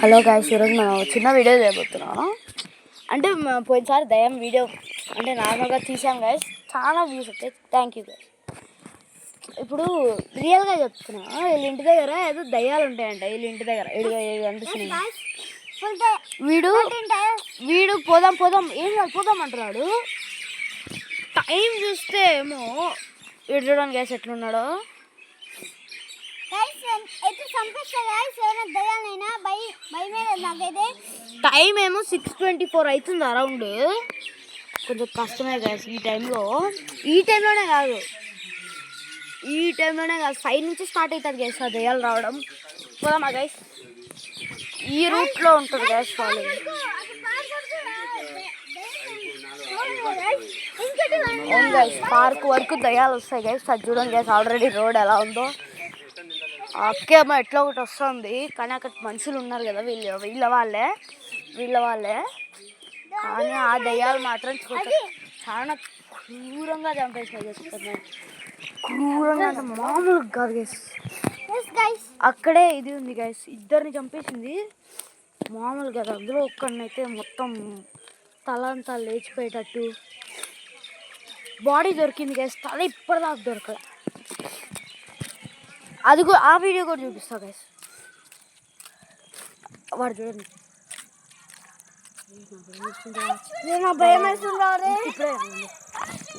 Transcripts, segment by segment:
Hello guys, ఈరోజు మనం చిన్న వీడియో చేయబోతున్నాం. అంటే పోయినసారి దయ్యం వీడియో అంటే నార్మల్గా తీసాం గాయ్స్, చాలా వ్యూస్ వచ్చాయి. Thank you guys. ఇప్పుడు రియల్గా చెప్తున్నా, వీళ్ళ ఇంటి దగ్గర ఏదో దయ్యాలు ఉంటాయంట. వీళ్ళ ఇంటి దగ్గర ఏడు అనిపిస్తుంది. వీడు పోదాం పోదాం ఏం కాదు పోదాం అంటున్నాడు. టైం చూస్తే ఏమో వీడు చూడండి గాయ్స్ ఎట్లున్నాడో. టైం ఏమో 6:24 అవుతుంది అరౌండ్. కొంచెం కష్టమే గాయస్ ఈ టైంలోనే కాదు 5 నుంచి స్టార్ట్ అవుతుంది గైస్ ఆ దయ్యాలు రావడం. పోదామా గైస్, ఈ రూట్లో ఉంటుంది గైస్. వాళ్ళు పార్క్ వరకు దయ్యాలు వస్తాయి గైస్. అది చూడండి గైస్, ఆల్రెడీ రోడ్ ఎలా ఉందో. అక్కేమో ఎట్లా ఒకటి వస్తుంది, కానీ అక్కడ మనుషులు ఉన్నారు కదా, వీళ్ళ వాళ్ళే. కానీ ఆ దయ్యాలు మాత్రం చాలా క్రూరంగా చంపేసినాయి చేస్తున్నాయి. క్రూరంగా అంటే మామూలుగా కాదు గైస్. అక్కడే ఇది ఉంది గైస్, ఇద్దరిని చంపేసింది మామూలు కదా. అందులో ఒక్కడినైతే మొత్తం తల అంతా లేచిపోయేటట్టు బాడీ దొరికింది గైస్. తల ఇప్పటిదాకా దొరకలే. అది కూడా ఆ వీడియో కూడా చూపిస్తా గైస్. వాడు చూడండి భయం వేస్తుంది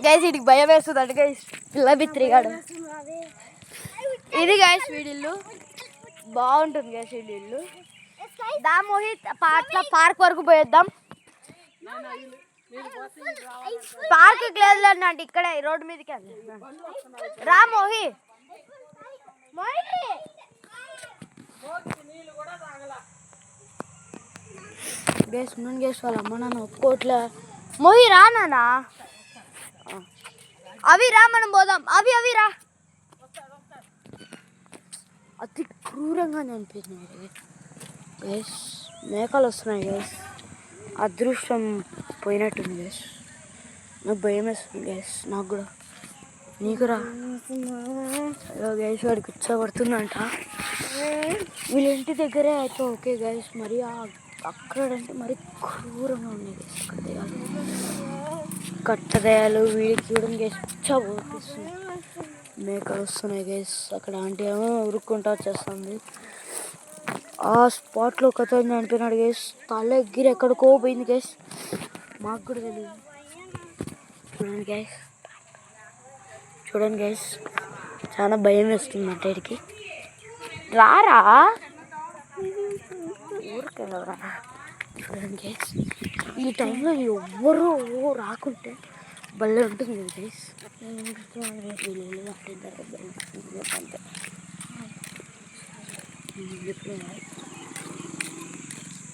గైస్, వీడికి భయం వేస్తుంది అంటే గైస్. పిల్ల బిత్రిగాడు ఇది గైస్. వీడిల్లు బాగుంటుంది గైస్. వీడిల్లు దా మోహిత్ అట్లా పార్క్ వరకు పోయేద్దాం. పార్క్ లేదులేండి అంటే ఇక్కడే రోడ్డు మీదకి రా మోహి. గేస్ నూనె గేస్ వాళ్ళ అమ్మ నాన్న ఒప్పుకోట్లే. మోహి రా నాన్న, అవి రా మనం పోదాం. అవి రా. అతి క్రూరంగా అనిపించింది గేస్. మేకలు వస్తున్నాయి గేస్. అదృష్టం పోయినట్టుంది గేస్. నాకు భయం వేస్తుంది గేస్. నాకు కూడా, నీకురా. గైస్ వాడికి కూర్చోబడుతుందంట. వీళ్ళ ఇంటి దగ్గరే అయితే ఓకే గైస్. మరి అక్కడంటే మరి క్రూరంగా ఉన్నాయి గైస్. అక్కడ దయాలు, కట్ట దయాలు. వీడికి చూడడం గైస్ కూర్చోబోపిస్తుంది. మేకలు వస్తున్నాయి గైస్. అక్కడ ఆంటీ ఏమో ఉరుక్కుంటా వచ్చేస్తుంది. ఆ స్పాట్లో ఒక అతను చనిపోయినాడు గైస్. తల ఎగిరి ఎక్కడికో పోయింది గైస్. మాకు కూడా తెలియదు. చూడండి గైస్, చాలా భయం వేస్తుంది అట్టడికి. రారా ఊరికెళ్ళరా. చూడండి గైస్, ఈ టైంలో ఎవ్వరూ రాకుంటే భలే ఉంటుంది గైస్.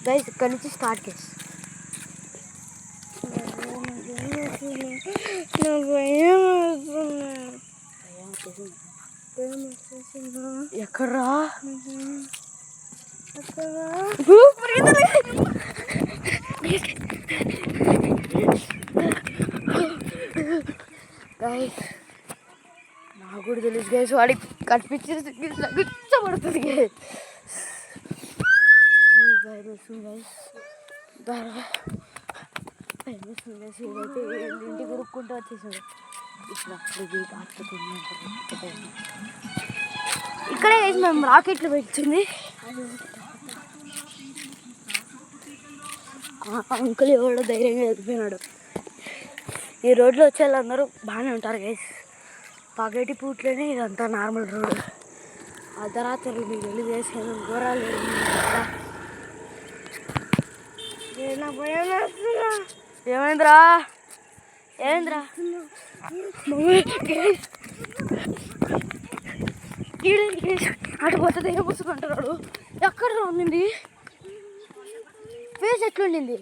గైస్ ఇక్కడి నుంచి స్టార్ట్ గైస్. ఎక్కడ్రా గైస్, నాకు కూడా తెలుసు గైస్. వాడికి కనిపించేసి గుచ్చబడుతుంది గైస్. భయం వేస్తుంది గైస్. ఇంటికి కొడుక్కుంటూ వచ్చేసాడు. ఇక్కడే వేసి మేము రాకెట్లు పెట్టింది. అంకుల్ ఎవడో ధైర్యంగా ఎదిగిపోయినాడు. ఈ రోడ్లో వచ్చే వాళ్ళందరూ బాగానే ఉంటారు గైస్. పగటి పూట్లోనే ఇదంతా నార్మల్ రోడ్. అర్ధరాత్రులు మీకు వెళ్ళి చేసాను ఘోరాలు. ఏమైందిరా అటు పోతుంది ఏమొస్తుంది అంటున్నాడు. ఎక్కడ ఉండింది ఫేస్ ఎట్లుండింది?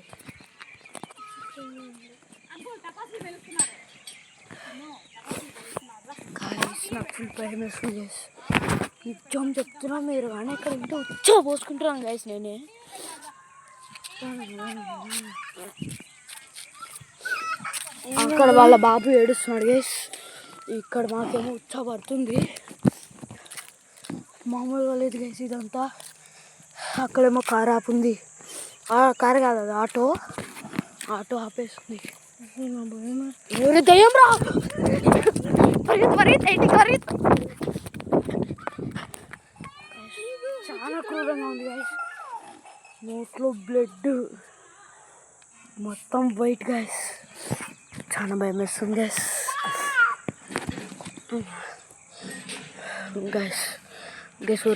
నాకు ఫుల్ భయం వేస్తుంది గైస్. నిజం చెప్తున్నా, మీరు కానీ ఇక్కడ ఉంటే ఉచ్చా పోసుకుంటున్నాను గైస్. నేనే అక్కడ వాళ్ళ బాబు ఏడుస్తున్నాడు గైస్. ఇక్కడ మాకేమో ఉచ్చా పడుతుంది. మామూలుగా లేదు గైస్ ఇదంతా. అక్కడేమో కారు ఆపుంది. కారు కాదు, అది ఆటో. ఆటో ఆపేస్తుంది. ఎవరి దయ్యం రా, చాలా క్రూరంగా ఉంది గైస్. నోట్లో బ్లడ్, మొత్తం వైట్ గైస్. చాలా భయం వేస్తుంది గైస్. గైస్